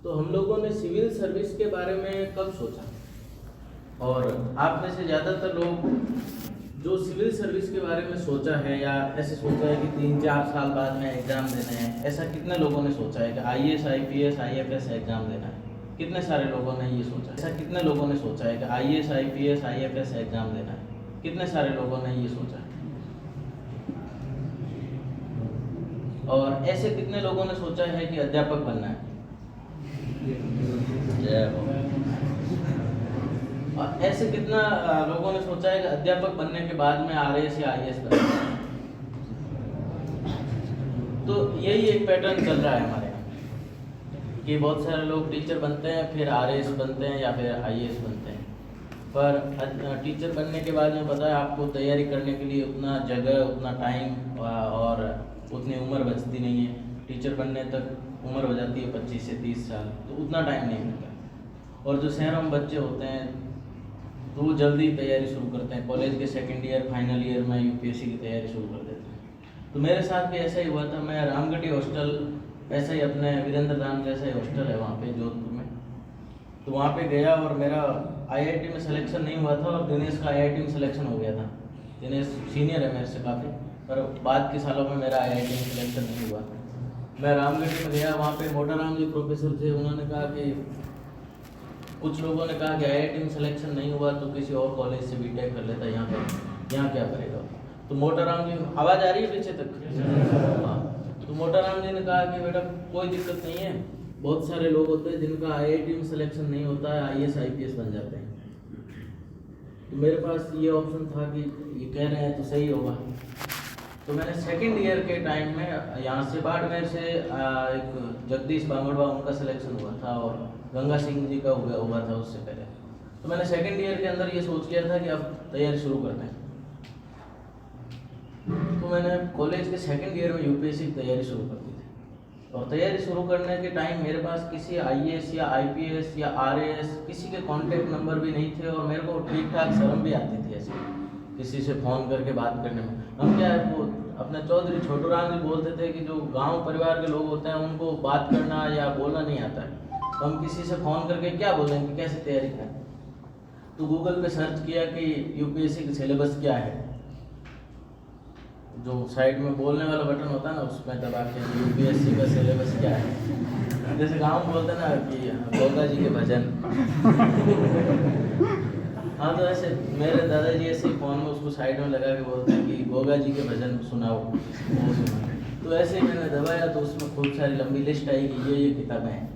तो हम लोगों ने सिविल सर्विस के बारे में कब सोचा? और आप में से ज़्यादातर लोग जो सिविल सर्विस के बारे में सोचा है या ऐसे सोचा है कि 3-4 साल बाद में एग्ज़ाम देने हैं, ऐसा कितने लोगों ने सोचा है कि IAS IPS IFS एग्ज़ाम देना है? कितने सारे लोगों ने ये सोचा है? ऐसा कितने लोगों ने सोचा है कि IAS IPS IFS एग्ज़ाम देना है? कितने सारे लोगों ने ये सोचा है? और ऐसे कितने लोगों ने सोचा है कि अध्यापक बनना है? और ऐसे कितना लोगों ने सोचा है कि अध्यापक बनने के बाद में RAS या IAS बनना है? तो यही एक पैटर्न चल रहा है हमारे यहाँ कि बहुत सारे लोग टीचर बनते हैं, फिर RAS बनते हैं या फिर IAS बनते हैं। पर टीचर बनने के बाद में पता है आपको तैयारी करने के लिए उतना जगह, उतना टाइम और उतनी उम्र बचती नहीं है। टीचर बनने तक उम्र हो जाती है 25 से 30 साल, तो उतना टाइम नहीं मिलता। और जो शहरों में बच्चे होते हैं तो वो जल्दी तैयारी शुरू करते हैं, कॉलेज के सेकंड ईयर फाइनल ईयर में UPSC की तैयारी शुरू कर देते हैं। तो मेरे साथ भी ऐसा ही हुआ था। मैं रामगढ़ी हॉस्टल, ऐसा ही अपने वीरेंद्र धाम जैसा ही हॉस्टल है वहाँ पे जोधपुर में, तो वहाँ पे गया और मेरा IIT में सिलेक्शन नहीं हुआ था और दिनेश का IIT में सिलेक्शन हो गया था। दिनेश सीनियर है मेरे से काफ़ी, पर बाद के सालों में मेरा IIT में सिलेक्शन नहीं हुआ। मैं रामगढ़ी में गया, वहाँ पे मोटाराम जी प्रोफेसर थे। उन्होंने कहा कि कुछ लोगों ने कहा कि IIT में सिलेक्शन नहीं हुआ तो किसी और कॉलेज से BTech कर लेता, यहाँ क्या करेगा। तो मोटाराम जी, आवाज़ आ रही है पीछे तक? हाँ। तो मोटाराम जी ने कहा कि बेटा कोई दिक्कत नहीं है, बहुत सारे लोग होते हैं जिनका IIT में सिलेक्शन नहीं होता है, IAS IPS बन जाते हैं। तो मेरे पास ये ऑप्शन था कि ये कह रहे हैं तो सही होगा। तो मैंने सेकंड ईयर के टाइम में यहाँ से बाड़मेर से एक जगदीश बांगड़वा, उनका सिलेक्शन हुआ था और गंगा सिंह जी का हुआ था उससे पहले। तो मैंने सेकंड ईयर के अंदर ये सोच लिया था कि अब तैयारी शुरू करते हैं। तो मैंने कॉलेज के सेकंड ईयर में UPSC की तैयारी शुरू कर दी थी। और तैयारी शुरू करने के टाइम मेरे पास किसी IAS या IPS या RAS किसी के कॉन्टेक्ट नंबर भी नहीं थे और मेरे को ठीक ठाक शर्म भी आती थी ऐसे किसी से फ़ोन करके बात करने में। हम क्या है, वो अपने चौधरी छोटूराम जी बोलते थे कि जो गांव परिवार के लोग होते हैं उनको बात करना या बोलना नहीं आता है, तो हम किसी से फ़ोन करके क्या बोलेंगे, कैसे तैयारी करें। तो गूगल पे सर्च किया कि UPSC का सिलेबस क्या है, जो साइड में बोलने वाला बटन होता है ना, उसमें दबा के UPSC का सिलेबस क्या है। जैसे गाँव में बोलते हैं ना कि गोगा जी के भजन। हाँ, तो ऐसे मेरे दादाजी ऐसे फ़ोन में उसको साइड में लगा के बोलते हैं कि गोगा जी के भजन सुनाओ, वो सुना। तो ऐसे ही मैंने दबाया तो उसमें खूब सारी लंबी लिस्ट आई कि ये किताबें हैं।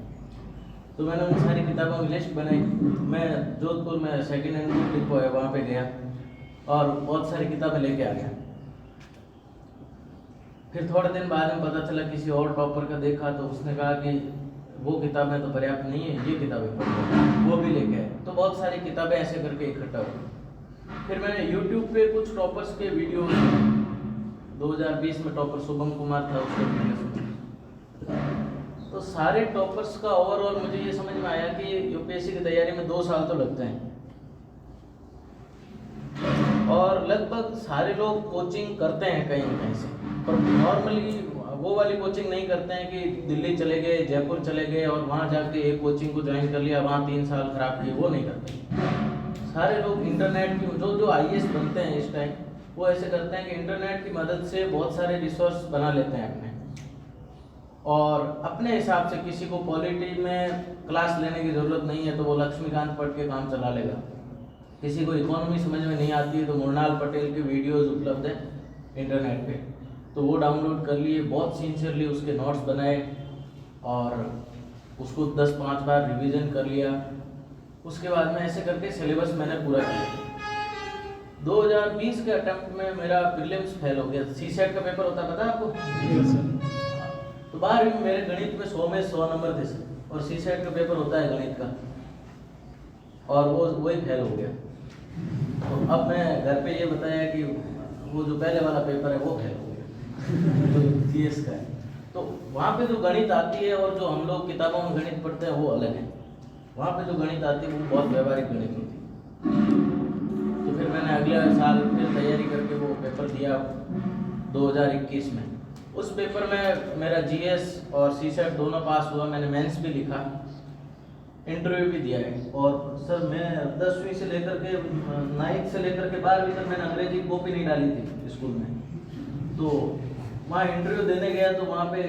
तो मैंने उन सारी किताबों की लिस्ट बनाई। मैं जोधपुर में सेकेंड हैंड बुक डिपो है वहाँ पे गया और बहुत सारी किताबें लेके आ गया। फिर थोड़े दिन बाद में पता चला किसी और टॉपर का देखा, तो उसने कहा कि वो किताबें तो पर्याप्त नहीं है, ये किताबें पढ़ो, वो भी लेके आए। तो बहुत सारी किताबें ऐसे करके इकट्ठा हुई। फिर मैंने YouTube पे कुछ टॉपर्स के वीडियो, 2020 में टॉपर शुभम कुमार था, उसको मैंने सुना। तो सारे टॉपर्स का ओवरऑल मुझे ये समझ में आया कि UPSC की तैयारी में 2 साल तो लगते हैं और लगभग सारे लोग कोचिंग करते हैं कहीं न कहीं से, पर नॉर्मली वो वाली कोचिंग नहीं करते हैं कि दिल्ली चले गए, जयपुर चले गए और वहाँ जाके एक कोचिंग को ज्वाइन कर लिया, वहाँ 3 साल खराब किए, वो नहीं करते। सारे लोग इंटरनेट की जो IAS बनते हैं इस टाइम, वो ऐसे करते हैं कि इंटरनेट की मदद से बहुत सारे रिसोर्स बना लेते हैं अपने, और अपने हिसाब से किसी को पॉलिटी में क्लास लेने की ज़रूरत नहीं है तो वो लक्ष्मीकांत पढ़ के काम चला लेगा। किसी को इकोनॉमी समझ में नहीं आती है तो मृणाल पटेल के वीडियोज़ उपलब्ध है इंटरनेट पे, तो वो डाउनलोड कर लिए, बहुत सिंसियरली उसके नोट्स बनाए और उसको 10-5 बार रिवीजन कर लिया। उसके बाद में ऐसे करके सिलेबस मैंने पूरा किया। 2020 के अटेम्प्ट में मेरा प्रीलिम्स फेल हो गया। CSET का पेपर होता है, पता है आपको? तो 12वीं में मेरे गणित में 100 में 100 नंबर थे और CSET का पेपर होता है गणित का, और वही फेल हो गया। तो अब मैं घर पे ये बताया कि वो जो पहले वाला पेपर है वो फेल हो गया, तो CS का है। तो वहाँ पे जो गणित आती है और जो हम लोग किताबों में गणित पढ़ते हैं वो अलग है। वहाँ पे जो गणित आती है वो बहुत व्यवहारिक गणित होती है। तो फिर मैंने अगले साल फिर तैयारी करके वो पेपर दिया 2021 में। उस पेपर में मेरा जीएस और सीसेट दोनों पास हुआ, मैंने मेंस भी लिखा, इंटरव्यू भी दिया है। और सर मैं 10वीं से लेकर के 9th से लेकर के 12वीं तक मैंने अंग्रेजी कॉपी नहीं डाली थी स्कूल में। तो वहाँ इंटरव्यू देने गया तो वहाँ पे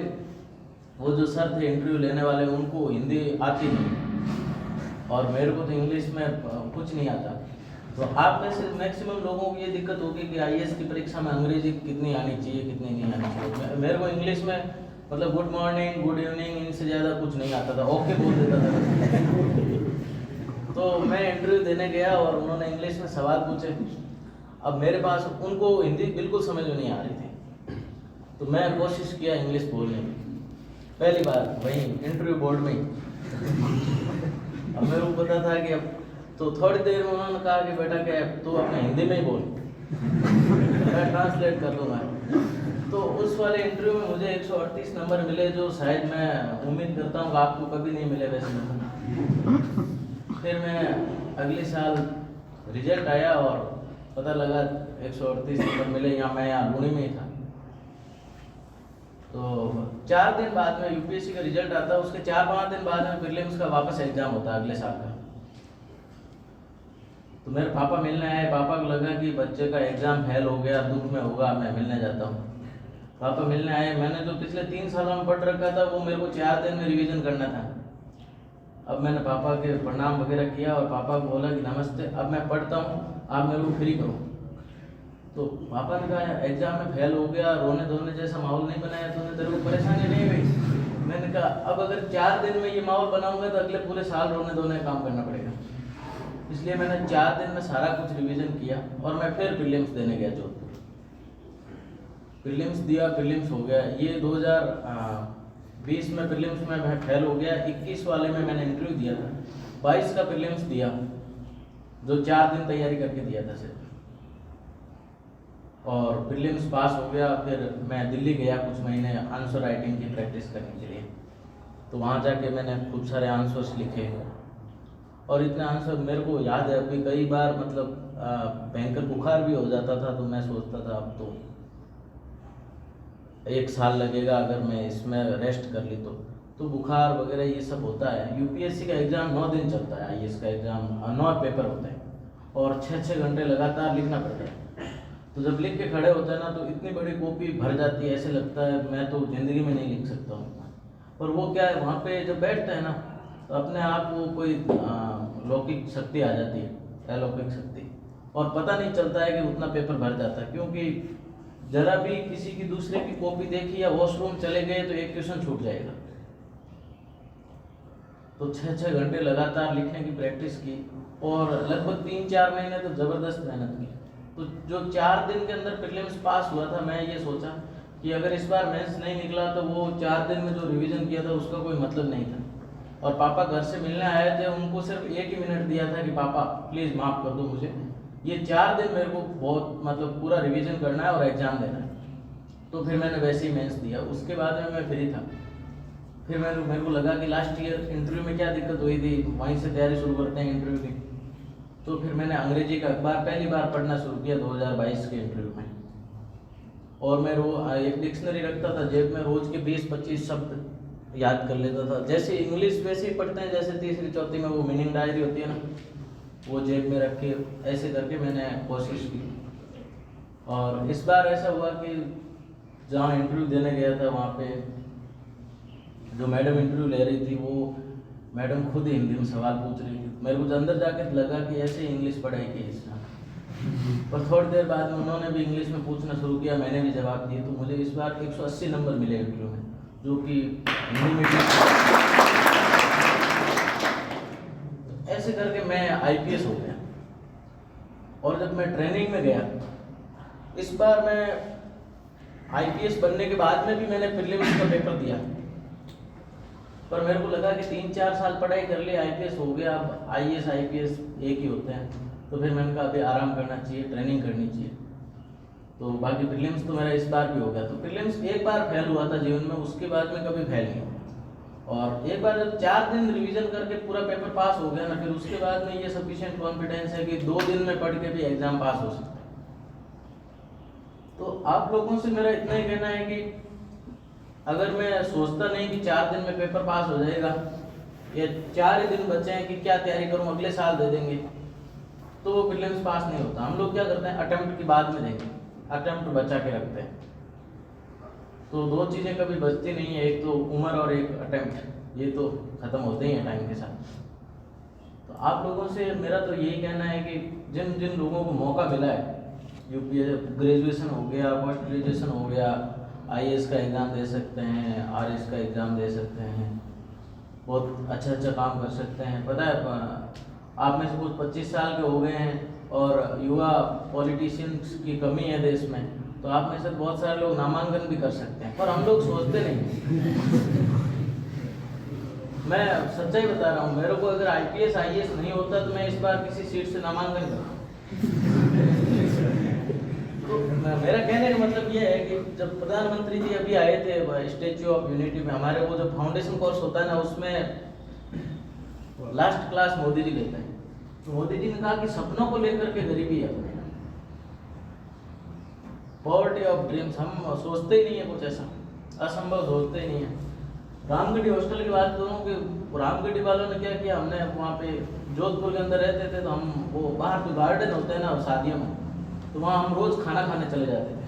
वो जो सर थे इंटरव्यू लेने वाले, उनको हिंदी आती नहीं और मेरे को तो इंग्लिश में कुछ नहीं आता। तो आप में से मैक्सिमम लोगों को ये दिक्कत होगी कि आईएएस की परीक्षा में अंग्रेजी कितनी आनी चाहिए, कितनी नहीं आनी चाहिए। मेरे को इंग्लिश में मतलब गुड मॉर्निंग, गुड इवनिंग, इनसे ज़्यादा कुछ नहीं आता था, ओके बोल देता था। तो मैं इंटरव्यू देने गया और उन्होंने इंग्लिश में सवाल पूछे। अब मेरे पास, उनको हिंदी बिल्कुल समझ में नहीं आ रही थी, तो मैं कोशिश किया इंग्लिश बोलने की, पहली बार वहीं इंटरव्यू बोर्ड में ही। अब मेरे को पता था कि अब तो थोड़ी देर में उन्होंने कहा कि बेटा क्या तू अपने हिंदी में ही बोल, मैं ट्रांसलेट कर दूंगा। तो उस वाले इंटरव्यू में मुझे 138 नंबर मिले, जो शायद मैं उम्मीद करता हूँ कि आपको कभी नहीं मिले वैसे। फिर मैं अगले साल रिजल्ट आया और पता लगा 138 नंबर मिले, मैं यहाँ लूणी में ही था। तो 4 दिन बाद में यूपीएससी का रिजल्ट आता है, उसके 4-5 दिन बाद में प्रीलिम्स का वापस एग्जाम होता है अगले साल का। तो मेरे पापा मिलने आए, पापा को लगा कि बच्चे का एग्जाम फेल हो गया, दुख में होगा, मैं मिलने जाता हूँ। पापा मिलने आए, मैंने जो पिछले 3 सालों में पढ़ रखा था वो मेरे को 4 दिन में रिवीजन करना था। अब मैंने पापा के प्रणाम वगैरह किया और पापा को बोला कि नमस्ते, अब मैं पढ़ता हूँ, आप मेरे को फ्री करो। तो पापा ने कहा एग्जाम में फेल हो गया, रोने धोने जैसा माहौल नहीं बनाया तूने, तेरे को परेशानी नहीं हुई? मैंने कहा अब अगर 4 दिन में ये माहौल बनाऊंगा तो अगले पूरे साल रोने धोने का काम करना पड़ेगा। इसलिए मैंने 4 दिन में सारा कुछ रिवीजन किया और मैं फिर प्रीलिम्स देने गया जोधपुर। प्रीलिम्स दिया, प्रीलिम्स हो गया। ये 2020 में प्रीलिम्स में मैं फेल हो गया, 21 वाले में मैंने इंटरव्यू दिया था, 22 का प्रीलिम्स दिया, जो 4 दिन तैयारी करके दिया था सिर्फ, और प्रीलिम्स पास हो गया। फिर मैं दिल्ली गया कुछ महीने आंसर राइटिंग की प्रैक्टिस करने के लिए। तो वहाँ जाके मैंने खूब सारे आंसर्स लिखे और इतना आंसर मेरे को याद है अभी। कई बार मतलब भयंकर बुखार भी हो जाता था, तो मैं सोचता था अब तो 1 साल लगेगा अगर मैं इसमें रेस्ट कर ली तो बुखार वगैरह ये सब होता है। यूपीएससी का एग्ज़ाम 9 दिन चलता है, आईएएस का एग्ज़ाम 9 पेपर होते हैं और 6-6 घंटे लगातार लिखना पड़ता है। तो जब लिख के खड़े होते हैं ना, तो इतनी बड़ी कॉपी भर जाती है, ऐसे लगता है मैं तो ज़िंदगी में नहीं लिख सकता हूँ। पर वो क्या है, वहाँ पे जब बैठते हैं ना तो अपने आप वो कोई लौकिक शक्ति आ जाती है, अलौकिक शक्ति, और पता नहीं चलता है कि उतना पेपर भर जाता है। क्योंकि जरा भी किसी की दूसरे की कॉपी देखी या वॉशरूम चले गए तो एक क्वेश्चन छूट जाएगा। तो 6-6 घंटे लगातार लिखने की प्रैक्टिस की और लगभग 3-4 महीने तो ज़बरदस्त मेहनत की। तो जो 4 दिन के अंदर प्रीलिम्स पास हुआ था, मैं ये सोचा कि अगर इस बार मेंस नहीं निकला तो वो 4 दिन में जो रिवीजन किया था उसका कोई मतलब नहीं था। और पापा घर से मिलने आए थे, उनको सिर्फ 1 ही मिनट दिया था कि पापा प्लीज़ माफ़ कर दो मुझे, ये 4 दिन मेरे को बहुत मतलब पूरा रिवीजन करना है और एग्ज़ाम देना है। तो फिर मैंने वैसे ही मेंस दिया। उसके बाद में मैं फ्री था। फिर मेरे को लगा कि लास्ट ईयर इंटरव्यू में क्या दिक्कत हुई थी, वहीं से तैयारी शुरू करते हैं इंटरव्यू की। तो फिर मैंने अंग्रेजी का अखबार पहली बार पढ़ना शुरू किया 2022 के इंटरव्यू में। और मैं एक डिक्शनरी रखता था जेब में, रोज़ के 20-25 शब्द याद कर लेता था। जैसे इंग्लिश वैसे ही पढ़ते हैं, जैसे तीसरी चौथी में वो मीनिंग डायरी होती है ना, वो जेब में रख के ऐसे करके मैंने कोशिश की। और इस बार ऐसा हुआ कि जहाँ इंटरव्यू देने गया था वहाँ पे जो मैडम इंटरव्यू ले रही थी, वो मैडम खुद ही हिंदी में सवाल पूछ रही थी। मेरे को अंदर जाके लगा कि ऐसे ही इंग्लिश पढ़ाई की इसने। पर थोड़ी देर बाद में उन्होंने भी इंग्लिश में पूछना शुरू किया, मैंने भी जवाब दिए। तो मुझे इस बार 180 नंबर मिले इंटरव्यू में, जो कि हिंदी मीडियम। ऐसे करके मैं आईपीएस हो गया। और जब मैं ट्रेनिंग में गया, इस बार मैं आईपीएस बनने के बाद में भी मैंने प्रीलिम्स का पेपर दिया। पर मेरे को लगा कि 3-4 साल पढ़ाई कर ली, आईपीएस हो गया, अब आईएएस आईपीएस एक ही होते हैं। तो फिर मैंने कहा अभी आराम करना चाहिए, ट्रेनिंग करनी चाहिए। तो बाकी प्रीलिम्स तो मेरा इस बार भी हो गया। तो प्रीलिम्स एक बार फेल हुआ था जीवन में, उसके बाद में कभी फेल नहीं हुआ। और एक बार जब 4 दिन रिवीजन करके पूरा पेपर पास हो गया ना, फिर उसके बाद में ये सफिशिएंट कॉन्फिडेंस है कि 2 दिन में पढ़ के भी एग्जाम पास हो सकता है। तो आप लोगों से मेरा इतना ही कहना है कि अगर मैं सोचता नहीं कि 4 दिन में पेपर पास हो जाएगा, या 4 ही दिन बचे हैं कि क्या तैयारी करूं, अगले साल दे देंगे, तो वो प्रीलिम्स पास नहीं होता। हम लोग क्या करते हैं, अटेम्प्ट की बाद में देंगे, अटेम्प्ट बचा के रखते हैं। तो 2 चीज़ें कभी बचती नहीं है, एक तो उम्र और एक अटेम्प्ट, ये तो ख़त्म होते ही हैं टाइम के साथ। तो आप लोगों से मेरा तो यही कहना है कि जिन जिन लोगों को मौका मिला है, यूपीएससी ग्रेजुएशन हो गया, पोस्ट ग्रेजुएशन हो गया, आईएएस का एग्ज़ाम दे सकते हैं, आरएस का एग्ज़ाम दे सकते हैं, बहुत अच्छा काम कर सकते हैं। पता है आप में से कुछ 25 साल के हो गए हैं और युवा पॉलिटिशियंस की कमी है देश में, तो आप में से बहुत सारे लोग नामांकन भी कर सकते हैं, पर हम लोग सोचते नहीं। मैं सच्चाई बता रहा हूँ, मेरे को अगर आईपीएस आईएएस नहीं होता तो मैं इस बार किसी सीट से नामांकन करता। तो मेरा कहने का मतलब ये है कि जब प्रधानमंत्री जी अभी आए थे स्टैच्यू ऑफ यूनिटी में, हमारे वो जो फाउंडेशन कोर्स होता है ना, उसमें लास्ट क्लास मोदी जी लेते हैं। तो मोदी जी ने कहा कि सपनों को लेकर के गरीबी है अपने, पॉवर्टी ऑफ ड्रीम्स। हम सोचते ही नहीं है कुछ ऐसा, असंभव सोचते ही नहीं है। रामगढ़ी हॉस्टल की बात करूँ कि रामगढ़ी वालों ने क्या किया, हमने वहाँ पे जोधपुर के अंदर रहते थे, तो हम वो बाहर जो गार्डन होते हैं ना शादियों में, तो वहाँ हम रोज़ खाना खाने चले जाते थे।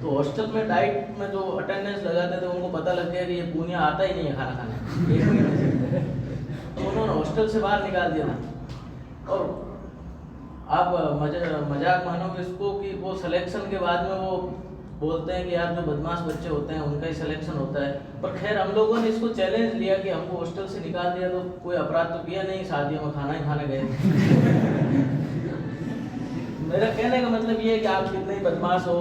तो हॉस्टल में डाइट में जो अटेंडेंस लगाते थे उनको पता लग गया कि ये पूनिया आता ही नहीं है खाना खाने, एक महीने से। तो उन्होंने हॉस्टल से बाहर निकाल दिया था। और आप मजाक मानोगे इसको कि वो सिलेक्शन के बाद में वो बोलते हैं कि यार जो बदमाश बच्चे होते हैं उनका ही सिलेक्शन होता है। पर खैर हम लोगों ने इसको चैलेंज लिया कि हमको हॉस्टल से निकाल दिया तो कोई अपराध तो किया नहीं, शादियों में खाना ही खाने गए। मेरा कहने का मतलब ये है कि आप कितने ही बदमाश हो,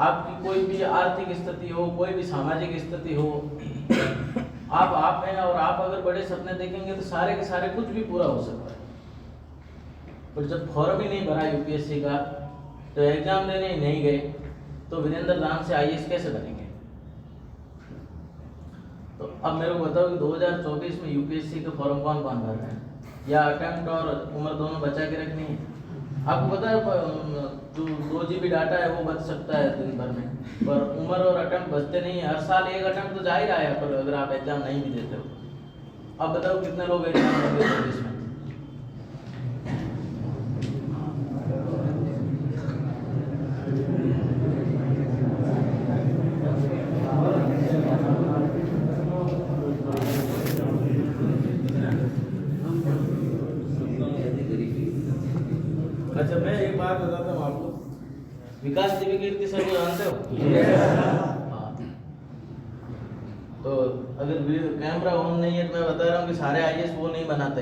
आपकी कोई भी आर्थिक स्थिति हो, कोई भी सामाजिक स्थिति हो, आप हैं, और आप अगर बड़े सपने देखेंगे तो सारे के सारे कुछ भी पूरा हो सकता है। पर जब फॉर्म ही नहीं भरा यूपीएससी का, तो एग्जाम देने ही नहीं गए, तो वीरेंद्र राम से आईएएस कैसे बनेंगे? तो अब मेरे को बताओ कि 2024 में यूपीएससी का फॉर्म कौन कौन भर रहा है? या अटेम्प्ट और उम्र दोनों बचा के रखनी है? आपको पता है जो 2 GB डाटा है वो बच सकता है दिन भर में, पर उम्र और अटेम्प्ट बचते नहीं है। हर साल एक अटेम्प्ट तो जा ही रहा है, पर अगर आप एग्जाम नहीं भी देते हो। अब बताओ कितने लोग एग्जाम देंगे 24 में? अच्छा, मैं एक बात बताता हूँ आपको, विकास देवी कीर्ति सर को जानते हो? हाँ। तो अगर कैमरा ऑन नहीं है तो मैं बता रहा हूँ कि सारे आईएएस वो नहीं बनाते।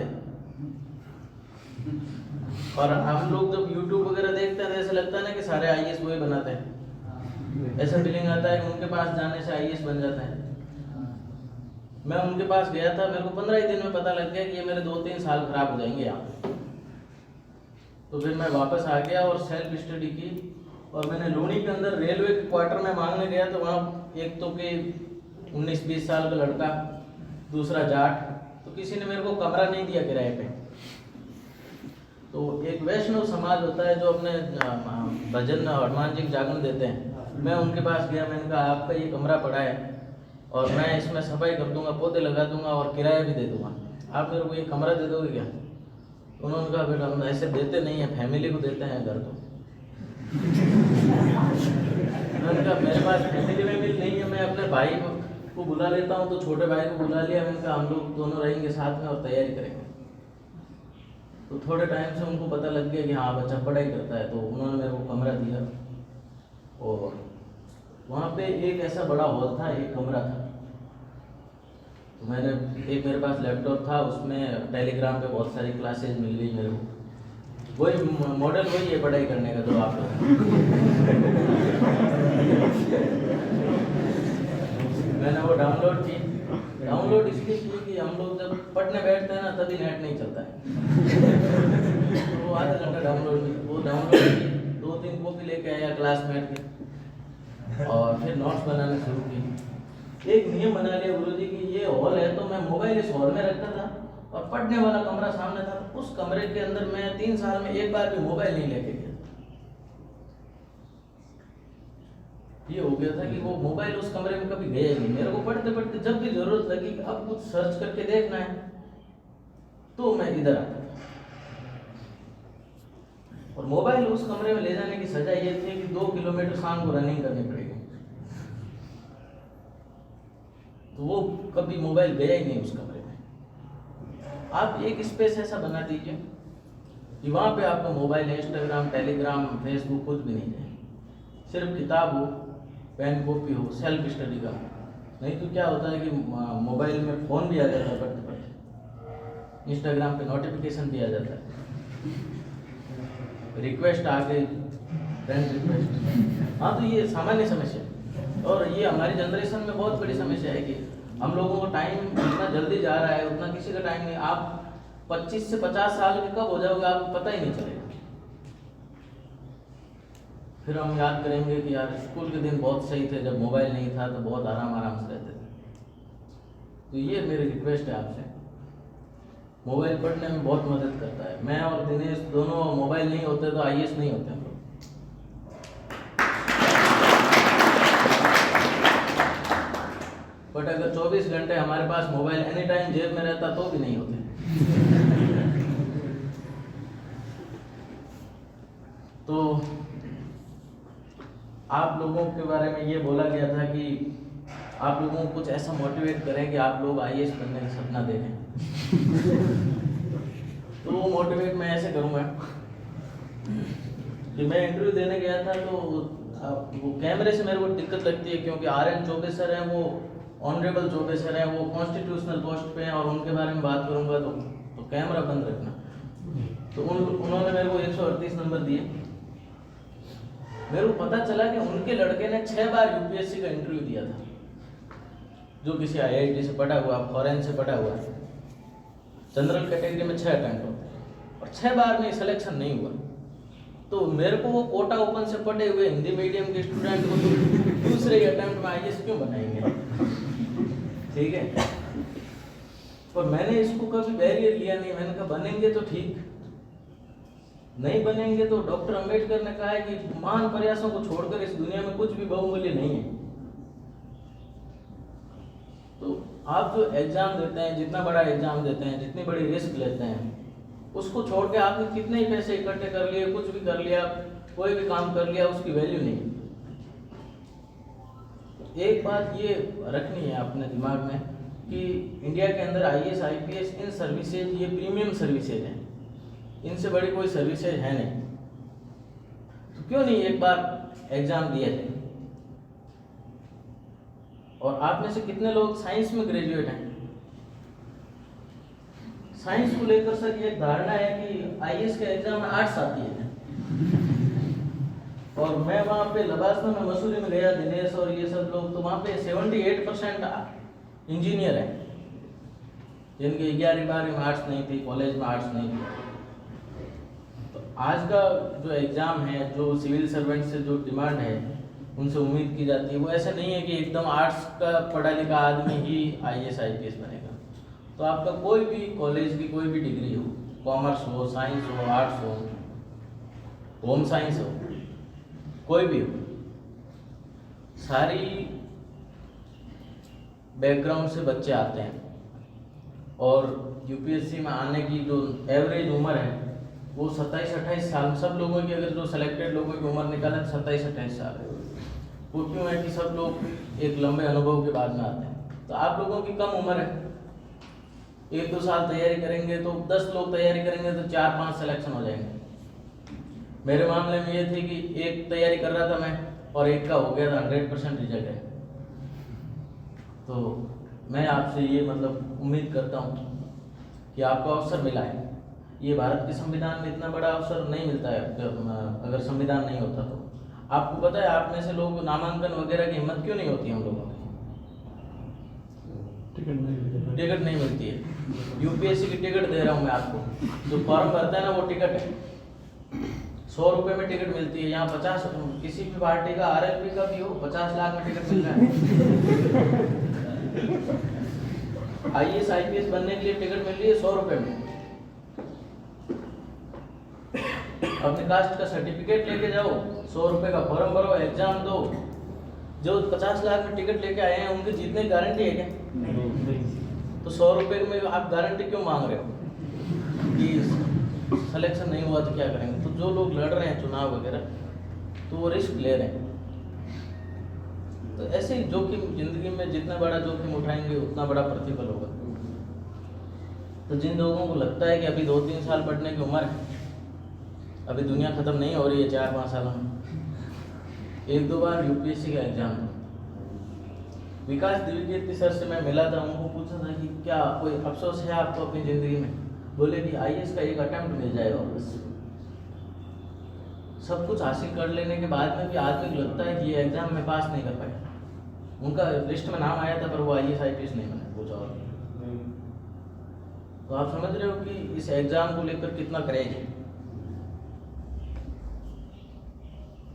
और हम लोग जब यूट्यूब वगैरह देखते हैं तो ऐसा लगता है ना कि सारे आईएएस वही बनाते हैं, ऐसा फीलिंग आता है कि उनके पास जाने से आईएएस बन जाता है। मैं उनके पास गया था, मेरे को 15 ही दिन में पता लग गया कि ये मेरे 2-3 साल खराब हो जाएंगे यहाँ। तो फिर मैं वापस आ गया और सेल्फ स्टडी की, और मैंने लूनी के अंदर रेलवे के क्वार्टर में मांगने गया, तो वहाँ एक तो कि 19-20 साल का लड़का, दूसरा जाट, तो किसी ने मेरे को कमरा नहीं दिया किराए पे। तो एक वैष्णव समाज होता है जो अपने भजन हनुमान जी को जागरण देते हैं, मैं उनके पास गया, मैंने कहा आपका ये कमरा पड़ा है और मैं इसमें सफाई कर दूंगा, पौधे लगा दूंगा और किराया भी दे दूंगा, आप मेरे को ये कमरा दे दोगे क्या? उन्होंने कहा बेटा हम ऐसे देते नहीं है, फैमिली को देते हैं घर को। मैंने कहा मेरे पास फैमिली में भी नहीं है, मैं अपने भाई को बुला लेता हूँ, तो छोटे भाई को बुला लिया। मैंने कहा हम लोग दोनों रहेंगे साथ में और तैयारी करेंगे। तो थोड़े टाइम से उनको पता लग गया कि हाँ बच्चा पढ़ाई करता है, तो उन्होंने मेरे को कमरा दिया। और वहाँ पे एक ऐसा बड़ा हॉल था, एक कमरा था, तो मैंने एक मेरे पास लैपटॉप था, उसमें टेलीग्राम पे बहुत सारी क्लासेज मिल गई मेरे को। वही मॉडल वही है पढ़ाई करने का जो आप लोग। मैंने वो डाउनलोड की, डाउनलोड इसलिए की कि हम लोग जब पढ़ने बैठते हैं ना तभी नेट नहीं चलता है। तो वो आधा घंटा डाउनलोड की, वो डाउनलोड की, 2-3 कॉपी लेके आया क्लासमेट की, और फिर नोट्स बनाने शुरू की। एक नियम बना लिया गुरुजी कि ये हॉल है तो मैं मोबाइल इस हॉल में रखता था और पढ़ने वाला कमरा सामने था, तो उस कमरे के अंदर मैं 3 साल में एक बार भी मोबाइल नहीं लेके गया। ये हो गया था कि वो मोबाइल उस कमरे में कभी गया ही नहीं। मेरे को पढ़ते पढ़ते जब भी जरूरत लगी अब कुछ सर्च करके देखना है तो मैं इधर आता था। और मोबाइल उस कमरे में ले जाने की सजा ये थी कि 2 किलोमीटर शाम को रनिंग करनी पड़ेगी। तो वो कभी मोबाइल गया ही नहीं उस कमरे में। आप एक स्पेस ऐसा बना दीजिए कि वहाँ पे आपका मोबाइल, इंस्टाग्राम, टेलीग्राम, फेसबुक कुछ भी नहीं जाए, सिर्फ किताब हो, पेन कॉपी हो, सेल्फ स्टडी का। नहीं तो क्या होता है कि मोबाइल में फ़ोन भी आ जाता है पढ़ते पढ़ते, इंस्टाग्राम पे नोटिफिकेशन भी आ जाता है, रिक्वेस्ट आ गई, फ्रेंड रिक्वेस्ट। हाँ, तो ये सामान्य समस्या है और ये हमारी जनरेशन में बहुत बड़ी समस्या है कि हम लोगों को टाइम इतना जल्दी जा रहा है, उतना किसी का टाइम नहीं। आप 25 से 50 साल के कब हो जाओगे आपको पता ही नहीं चलेगा। फिर हम याद करेंगे कि यार स्कूल के दिन बहुत सही थे, जब मोबाइल नहीं था तो बहुत आराम से रहते थे। तो ये मेरी रिक्वेस्ट है आपसे, मोबाइल पढ़ने में बहुत मदद करता है। मैं और दिनेश दोनों मोबाइल नहीं होते तो IAS नहीं होते हम लोग। बट अगर 24 घंटे हमारे पास मोबाइल एनी टाइम जेब में रहता तो भी नहीं होते। तो आप लोगों के बारे में ये बोला गया था कि आप लोगों को कुछ ऐसा मोटिवेट करें कि आप लोग IAS बनने का सपना देखें। तो वो मोटिवेट मैं ऐसे करूँगा कि मैं इंटरव्यू देने गया था तो वो कैमरे से मेरे को दिक्कत लगती है, क्योंकि RN चौबे सर हैं, वो ऑनरेबल चौबे सर हैं, वो कॉन्स्टिट्यूशनल पोस्ट पे हैं और उनके बारे में बात करूँगा तो कैमरा बंद रखना। तो उन्होंने मेरे को 138 नंबर दिए। मेरे को पता चला कि उनके लड़के ने 6 बार UPSC का इंटरव्यू दिया था, जो किसी IIT से पढ़ा हुआ, फॉरेन से पढ़ा हुआ। जनरल कैटेगरी में 6 अटेम्प्ट होते हैं और 6 बार में सिलेक्शन नहीं हुआ। तो मेरे को वो कोटा ओपन से पढ़े हुए हिंदी मीडियम के स्टूडेंट को तो दूसरे अटेम्प्ट में IAS क्यों बनाएंगे? ठीक है, और मैंने इसको कभी बैरियर लिया नहीं। मैंने कहा बनेंगे तो ठीक, नहीं बनेंगे तो डॉक्टर अम्बेडकर ने कहा है कि महान प्रयासों को छोड़कर इस दुनिया में कुछ भी बहुमूल्य नहीं है। तो आप जो एग्जाम देते हैं, जितना बड़ा एग्जाम देते हैं, जितनी बड़ी रिस्क लेते हैं, उसको छोड़ के आपने कितने ही पैसे इकट्ठे कर लिए, कुछ भी कर लिया, कोई भी काम कर लिया, उसकी वैल्यू नहीं। एक बात ये रखनी है अपने दिमाग में कि इंडिया के अंदर IAS IPS इन सर्विसेज ये प्रीमियम सर्विसेज हैं, इनसे बड़ी कोई सर्विसेज है नहीं। तो क्यों नहीं एक बार एग्जाम दिया जाए? और आप में से कितने लोग साइंस में ग्रेजुएट हैं? साइंस को लेकर सर ये धारणा है कि IAS के एग्जाम में आर्ट्स आती है। और मैं वहाँ पे लबासना में, मसूरी में गया, दिनेश और ये सब लोग, तो वहाँ पे 78% इंजीनियर हैं जिनके 11वीं-12वीं में आर्ट्स नहीं थी, कॉलेज में आर्ट्स नहीं थी। तो आज का जो एग्ज़ाम है, जो सिविल सर्वेंट से जो डिमांड है, उनसे उम्मीद की जाती है, वो ऐसा नहीं है कि एकदम आर्ट्स का पढ़ा लिखा आदमी ही IAS IPS बनेगा। तो आपका कोई भी कॉलेज की कोई भी डिग्री हो, कॉमर्स हो, साइंस हो, आर्ट्स हो, होम साइंस हो, कोई भी हो, सारी बैकग्राउंड से बच्चे आते हैं। और UPSC में आने की जो एवरेज उम्र है वो 27-28 साल। सब लोगों की, अगर जो सेलेक्टेड लोगों की उम्र निकालें तो 27-28 साल है। वो क्यों है कि सब लोग एक लंबे अनुभव के बाद में आते हैं। तो आप लोगों की कम उम्र है, 1-2 साल तैयारी करेंगे तो 10 लोग तैयारी करेंगे तो 4-5 सिलेक्शन हो जाएंगे। मेरे मामले में ये थी कि एक तैयारी कर रहा था मैं और एक का हो गया था 100% रिजल्ट है। तो मैं आपसे ये मतलब उम्मीद करता हूँ कि आपको अवसर मिला है। ये भारत के संविधान में इतना बड़ा अवसर नहीं मिलता है, अगर संविधान नहीं होता तो। आपको पता है, आप में से लोग नामांकन वगैरह की हिम्मत क्यों नहीं होती हम लोगों की? टिकट नहीं मिलती है। UPSC की टिकट दे रहा हूँ मैं आपको, जो फॉर्म भरता है ना वो टिकट है। 100 रुपये में टिकट मिलती है। यहाँ 50, किसी भी पार्टी का RLP का भी हो, 50 लाख में टिकट मिल रहा है। IAS IPS बनने के लिए टिकट मिल रही है 100 रुपये में। अपने कास्ट का सर्टिफिकेट लेके जाओ, 100 रुपये का फॉर्म भरो, एग्जाम दो, जो 50 लाख में टिकट लेके आए हैं उनके जीतने की गारंटी है क्या? तो 100 रुपये में आप गारंटी क्यों मांग रहे हो कि सिलेक्शन नहीं हुआ तो क्या करेंगे? तो जो लोग लड़ रहे हैं चुनाव वगैरह तो वो रिस्क ले रहे हैं। तो ऐसे ही जोखिम जिंदगी में जितना बड़ा जोखिम उठाएंगे उतना बड़ा प्रतिफल होगा। तो जिन लोगों को लगता है कि अभी 2-3 साल पढ़ने की उम्र है, अभी दुनिया ख़त्म नहीं हो रही है 4-5 सालों में, 1-2 बार यूपीएससी का एग्जाम था। विकास द्विवेदी सर से मैं मिला था, उनको पूछा था कि क्या कोई अफसोस है आपको अपनी ज़िंदगी में? बोले कि आईएएस का एक अटेम्प्ट मिल जाएगा बस। सब कुछ हासिल कर लेने के बाद में भी आदमी को लगता है कि ये एग्ज़ाम में पास नहीं कर पाए। उनका लिस्ट में नाम आया था पर वो आईएएस आईपीएस नहीं बने, कुछ और। तो आप समझ रहे हो कि इस एग्ज़ाम को लेकर कितना क्रेज है।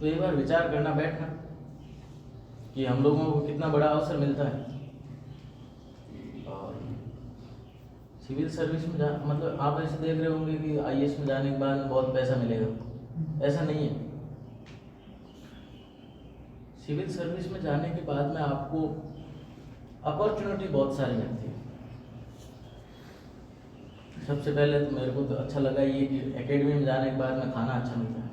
तो एक बार विचार करना बैठना कि हम लोगों को कितना बड़ा अवसर मिलता है। और सिविल सर्विस में मतलब आप ऐसे देख रहे होंगे कि आईएएस में जाने के बाद बहुत पैसा मिलेगा, ऐसा नहीं है। सिविल सर्विस में जाने के बाद में आपको अपॉर्चुनिटी बहुत सारी मिलती है। सबसे पहले तो मेरे को तो अच्छा लगा ये कि एकेडमी में जाने के बाद में खाना अच्छा मिलता है,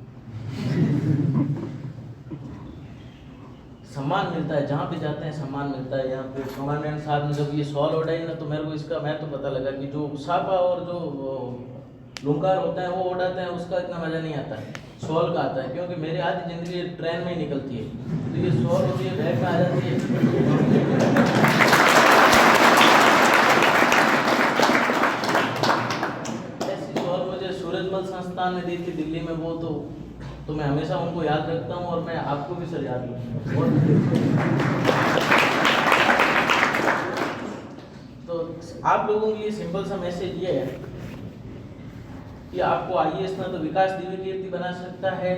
सम्मान मिलता है, जहाँ भी जाते हैं सम्मान मिलता है। यहाँ पे कमांडेंट साहब ने जब ये सॉल ओढ़ाई ना तो मेरे को इसका मैं तो पता लगा कि जो सापा और जो लुंकार होते हैं वो उड़ाते हैं उसका इतना मज़ा नहीं आता है, सॉल का आता है। क्योंकि मेरी आधी ज़िंदगी ट्रेन में ही निकलती है, तो ये सॉल होती है बैग में आ जाती है। ऐसी सॉल मुझे सूरजमल संस्थान ने दी थी दिल्ली में, वो तो मैं हमेशा उनको याद रखता हूँ और मैं आपको भी सर याद रखूँगा। तो आप लोगों के लिए सिंपल सा मैसेज ये है कि आपको आईएएस ना तो विकास द्विवेदी बना सकता है,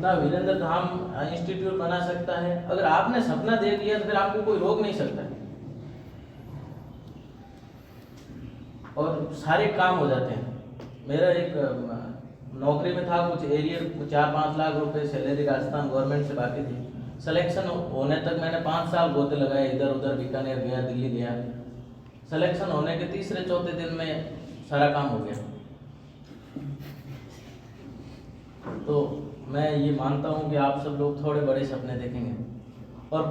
ना वीरेंद्र धाम इंस्टीट्यूट बना सकता है। अगर आपने सपना देख लिया तो फिर आपको कोई रोक नहीं सकता और सारे काम हो जाते हैं। मेरा एक नौकरी में था, कुछ एरियर 4-5 लाख रुपए सैलरी राजस्थान गवर्नमेंट से बाकी थी। सिलेक्शन होने तक मैंने 5 साल गोते लगाए, इधर उधर बीकानेर गया, दिल्ली गया। सिलेक्शन होने के 3-4 दिन में सारा काम हो गया। तो मैं ये मानता हूँ कि आप सब लोग थोड़े बड़े सपने देखेंगे। और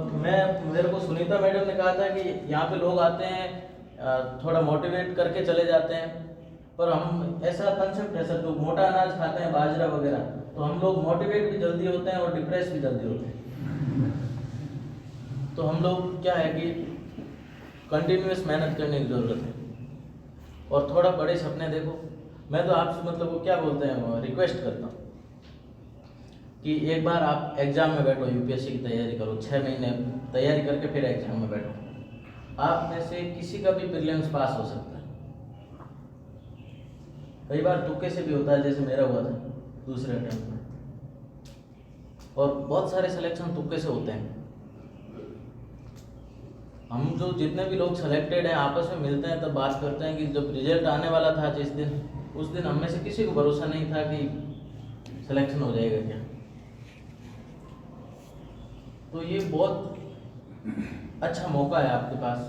मेरे को सुनीता मैडम ने कहा था कि यहाँ पे लोग आते हैं थोड़ा मोटिवेट करके चले जाते हैं, पर हम ऐसा कंसेप्ट है सर, जो मोटा अनाज खाते हैं बाजरा वगैरह, तो हम लोग मोटिवेट भी जल्दी होते हैं और डिप्रेस भी जल्दी होते हैं। तो हम लोग क्या है कि कंटिन्यूअस मेहनत करने की ज़रूरत है और थोड़ा बड़े सपने देखो। मैं तो आपसे मतलब वो क्या बोलते हैं रिक्वेस्ट करता हूँ कि एक बार आप एग्ज़ाम में बैठो, यूपीएससी की तैयारी करो, 6 महीने तैयारी करके फिर एग्ज़ाम में बैठो। आप में से किसी का भी प्रीलिम्स पास हो सकता है, कई बार तुक्के से भी होता है, जैसे मेरा हुआ था दूसरे अटेम्प्ट में। और बहुत सारे सिलेक्शन तुक्के से होते हैं। हम जो जितने भी लोग सेलेक्टेड हैं आपस में मिलते हैं तब बात करते हैं कि जब रिजल्ट आने वाला था जिस दिन, उस दिन हम में से किसी को भरोसा नहीं था कि सिलेक्शन हो जाएगा क्या। तो ये बहुत अच्छा मौका है आपके पास।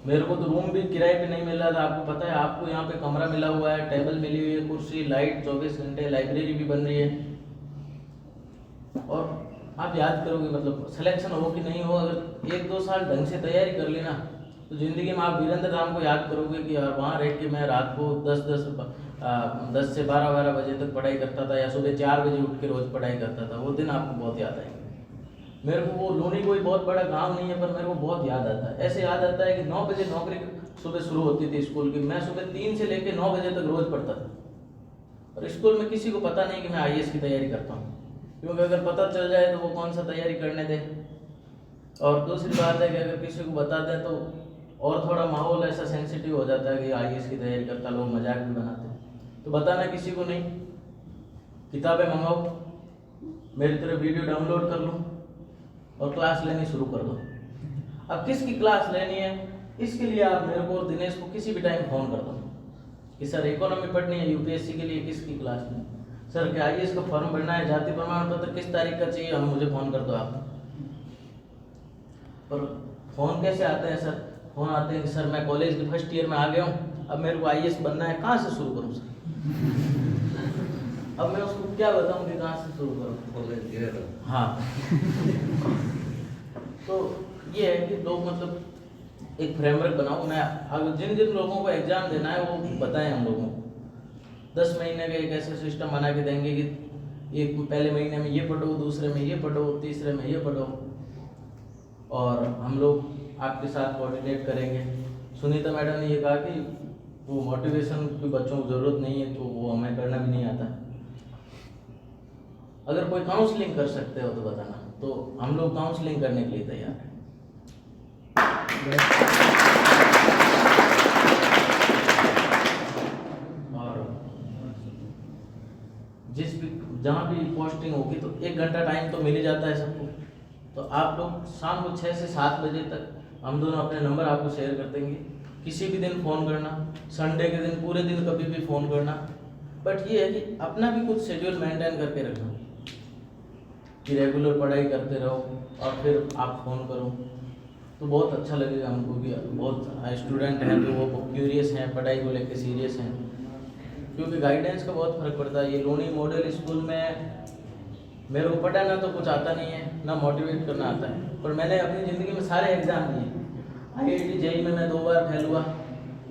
मेरे को तो रूम भी किराए पे नहीं मिल रहा था, आपको पता है। आपको यहाँ पे कमरा मिला हुआ है, टेबल मिली हुई है, कुर्सी, लाइट 24 घंटे, लाइब्रेरी भी बन रही है। और आप याद करोगे मतलब सिलेक्शन हो कि नहीं हो, अगर 1-2 साल ढंग से तैयारी कर लेना तो ज़िंदगी में आप वीरेंद्र धाम को याद करोगे कि यार वहाँ रह के मैं रात को 10 से 12 बजे तक पढ़ाई करता था, या सुबह 4 बजे उठ के रोज़ पढ़ाई करता था। वो दिन आपको बहुत याद आएंगे। मेरे को वो लोनी कोई बहुत बड़ा गांव नहीं है, पर मेरे को बहुत याद आता है। ऐसे याद आता है कि 9 बजे नौकरी सुबह शुरू होती थी स्कूल की, मैं सुबह 3 से लेकर 9 बजे तक रोज़ पढ़ता था। और स्कूल में किसी को पता नहीं कि मैं आईएएस की तैयारी करता हूँ, क्योंकि अगर पता चल जाए तो वो कौन सा तैयारी करने दे। और दूसरी बात है कि अगर किसी को बता दें तो और थोड़ा माहौल ऐसा सेंसिटिव हो जाता है कि आईएएस की तैयारी करता, लोग मजाक भी बनाते हैं। तो बताना किसी को नहीं, किताबें मंगाओ, मेरी तरह वीडियो डाउनलोड कर लो और क्लास लेनी शुरू कर दो। अब किसकी क्लास लेनी है इसके लिए आप मेरे को और दिनेश को किसी भी टाइम फ़ोन कर दो कि सर इकोनॉमी पढ़नी है यूपीएससी के लिए, किसकी क्लास लेनी, सर क्या आईएएस का फॉर्म भरना है, जाति प्रमाण पत्र किस तारीख का चाहिए, हम मुझे फ़ोन कर दो आप। और फ़ोन कैसे आते हैं सर? फ़ोन आते हैं कि सर मैं कॉलेज के फर्स्ट ईयर में आ गया हूँ, अब मेरे को IAS बनना है, कहाँ से शुरू करूँ सर? अब मैं उसको क्या बताऊँ कि कहाँ से शुरू करूँ? हाँ। तो ये है कि लोग मतलब एक फ्रेमवर्क बनाओ। मैं अगर जिन जिन लोगों को एग्ज़ाम देना है वो बताएं हम लोगों को। 10 महीने का एक ऐसा सिस्टम बना के देंगे कि एक पहले महीने में ये पढ़ो, दूसरे में ये पढ़ो, तीसरे में ये पढ़ो, और हम लोग आपके साथ कोऑर्डिनेट करेंगे। सुनीता मैडम ने ये कहा कि वो मोटिवेशन की बच्चों को ज़रूरत नहीं है, तो वो हमें करना भी नहीं आता। अगर कोई काउंसलिंग कर सकते हो तो बताना, तो हम लोग काउंसलिंग करने के लिए तैयार हैं। और जिस भी जहाँ भी पोस्टिंग होगी तो 1 घंटा टाइम तो मिल ही जाता है सबको। तो आप लोग शाम को 6 से 7 बजे तक हम दोनों अपने नंबर आपको शेयर कर देंगे। किसी भी दिन फ़ोन करना, संडे के दिन पूरे दिन कभी भी फ़ोन करना। बट ये है कि अपना भी कुछ शेड्यूल मेंटेन करके रखना कि रेगुलर पढ़ाई करते रहो और फिर आप फ़ोन करो तो बहुत अच्छा लगेगा हमको भी। बहुत स्टूडेंट हैं जो वो क्यूरियस हैं, पढ़ाई को लेकर सीरियस हैं, क्योंकि गाइडेंस का बहुत फ़र्क पड़ता है। ये लोनी मॉडल स्कूल में मेरे को पढ़ाना तो कुछ आता नहीं है, ना मोटिवेट करना आता है, पर मैंने अपनी ज़िंदगी में सारे एग्ज़ाम दिए। IIT JEE में मैं 2 बार फेल हुआ।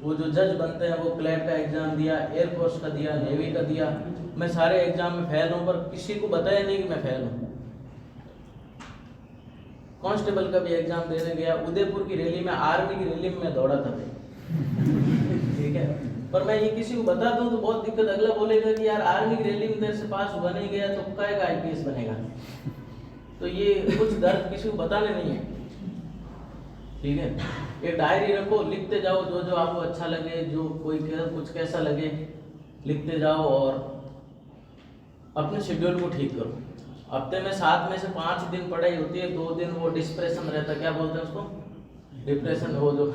वो जो जज बनते हैं वो क्लैट का एग्ज़ाम दिया, एयरफोर्स का दिया, नेवी का दिया। मैं सारे एग्ज़ाम में फेल हूँ, पर किसी को बताया नहीं कि मैं फेल हूँ। कांस्टेबल का भी एग्ज़ाम देने गया, उदयपुर की रैली में, आर्मी की रैली में मैं दौड़ा था भाई, ठीक है। पर मैं ये किसी को बता दूं तो बहुत दिक्कत, अगला बोलेगा कि यार आर्मी की रैली में तेरे से पास हुआ नहीं गया तो काहेगा IPS बनेगा। तो ये कुछ दर्द किसी को बताने नहीं है, ठीक है। एक डायरी रखो, लिखते जाओ जो जो आपको अच्छा लगे, जो कोई कुछ कैसा लगे लिखते जाओ, और अपने शेड्यूल को ठीक करो। हफ्ते में 7 में से 5 दिन पढ़ाई होती है, 2 दिन वो डिस्प्रेशन रहता, क्या बोलते हैं उसको, डिप्रेशन, हो जो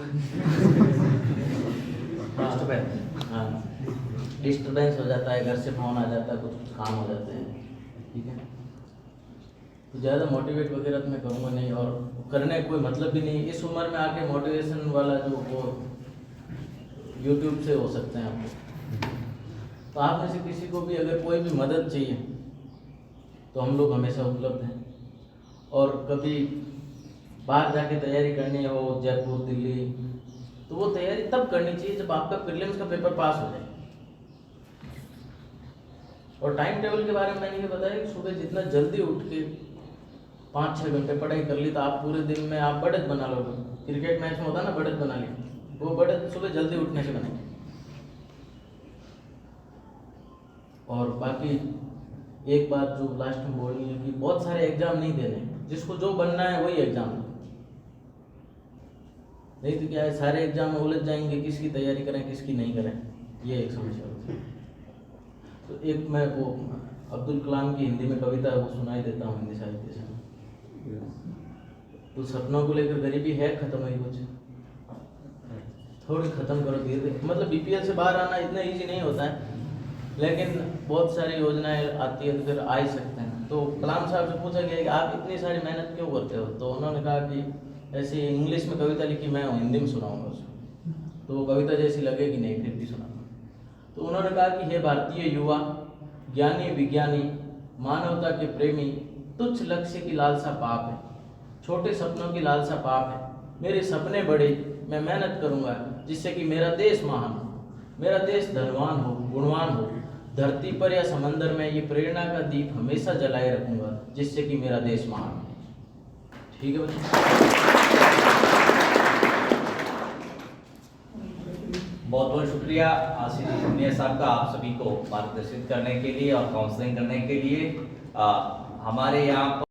हाँ डिस्टर्बेंस हो जाता है, घर से फ़ोन आ जाता है, कुछ काम हो जाते हैं, ठीक है। तो ज़्यादा मोटिवेट वगैरह तो मैं करूँगा नहीं, और करने कोई मतलब भी नहीं। इस उम्र में आके मोटिवेशन वाला जो वो यूट्यूब से हो सकते हैं आपको। तो आप में से किसी को भी अगर कोई भी मदद चाहिए तो हम लोग हमेशा उपलब्ध हैं। और कभी बाहर जाके तैयारी करनी हो, जयपुर, दिल्ली, तो वो तैयारी तब करनी चाहिए जब आपका प्रीलिम्स का पेपर पास हो जाए। और टाइम टेबल के बारे में मैंने ये बताया कि सुबह जितना जल्दी उठ के 5-6 घंटे पढ़ाई कर ली तो आप पूरे दिन में आप बढ़त बना लोगे। क्रिकेट मैच में होता ना, बढ़त बना ली, वो बढ़त सुबह जल्दी उठने से बनेगी। और बाकी एक बात जो लास्ट में बोलनी है कि बहुत सारे एग्जाम नहीं देने, जिसको जो बनना है वही एग्जाम दो, नहीं तो क्या है सारे एग्जाम में उलझ जाएंगे, किसकी तैयारी करें किसकी नहीं करें, ये एक समस्या होती है। तो एक मैं वो अब्दुल कलाम की हिंदी में कविता है वो सुनाई देता हूँ हिंदी साहित्य से। तो सपनों को लेकर गरीबी है खत्म हुई, कुछ थोड़ी खत्म करो धीरे धीरे। मतलब BPL से बाहर आना इतना ईजी नहीं होता है, लेकिन बहुत सारी योजनाएं आती है तो फिर आ ही सकते हैं। तो कलाम साहब से पूछा गया कि आप इतनी सारी मेहनत क्यों करते हो, तो उन्होंने कहा कि ऐसे इंग्लिश में कविता लिखी, मैं हिंदी में सुनाऊंगा उसको, तो वो कविता जैसी लगेगी नहीं, फिर भी सुनाऊंगा। तो उन्होंने कहा कि हे भारतीय युवा, ज्ञानी विज्ञानी, मानवता के प्रेमी, तुच्छ लक्ष्य की लालसा पाप है, छोटे सपनों की लालसा पाप है। मेरे सपने बड़े, मैं मेहनत करूंगा जिससे कि मेरा देश महान हो, मेरा देश धनवान हो, गुणवान हो। धरती पर या समंदर में ये प्रेरणा का दीप हमेशा जलाए रखूंगा जिससे कि मेरा देश महान हो। ठीक है बच्चों, बहुत बहुत शुक्रिया आशीष इंजीनियर साहब का, आप सभी को मार्गदर्शित करने के लिए और काउंसलिंग करने के लिए। हमारे यहाँ